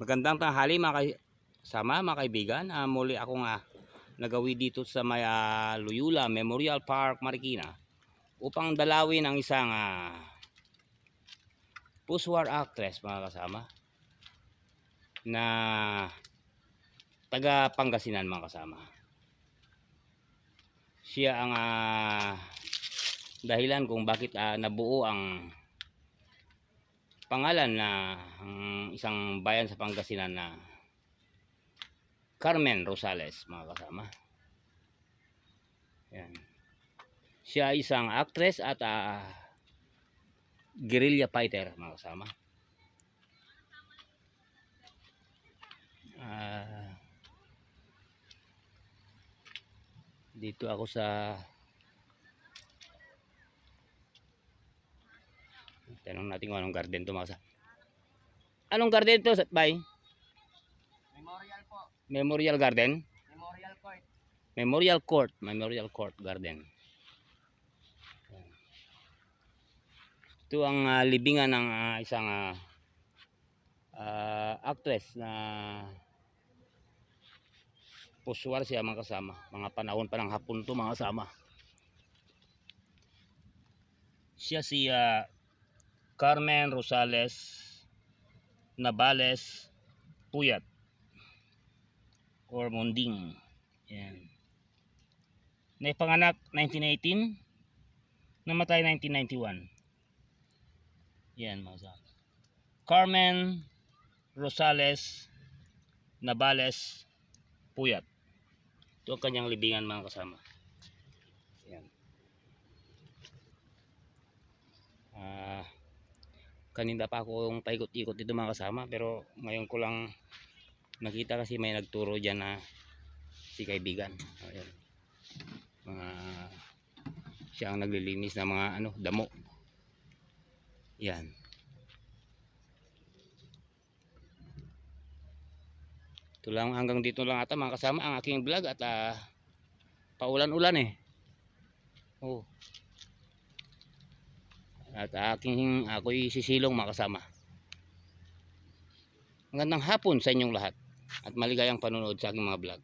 Magandang tanghali mga kasama, mga kaibigan. Muli akong nagawi dito sa may Loyola Memorial Park, Marikina upang dalawin ang isang puswar actress mga kasama na taga Pangasinan mga kasama. Siya ang dahilan kung bakit nabuo ang pangalan na isang bayan sa Pangasinan na Carmen Rosales mga kasama. Yan. Siya isang actress at guerrilla fighter mga kasama. Dito ako sa tanong natin kung anong garden to mga kasama. Anong garden to, bay? Memorial po. Memorial Garden? Memorial Court. Memorial Court Garden. Ito ang libingan ng isang actress na puswar siya mga kasama. Mga panahon pa ng hapon to mga kasama. Siya si Carmen Rosales Nabales Puyat or Munding. Yan. Naipanganak 1918, namatay 1991. Yan mga kasama. Carmen Rosales Nabales Puyat. Ito ang kanyang libingan mga kasama. Yan. Kanina pa ako paikot-ikot dito mga kasama, pero ngayon ko lang nakita kasi may nagturo dyan na si kaibigan. Ayan. Siya ang naglilinis ng mga damo. Yan. Ito lang, hanggang dito lang ata mga kasama ang aking vlog at paulan-ulan eh. Oh. At ako'y sisilong mga kasama. Magandang hapon sa inyong lahat at maligayang panonood sa aking mga vlog.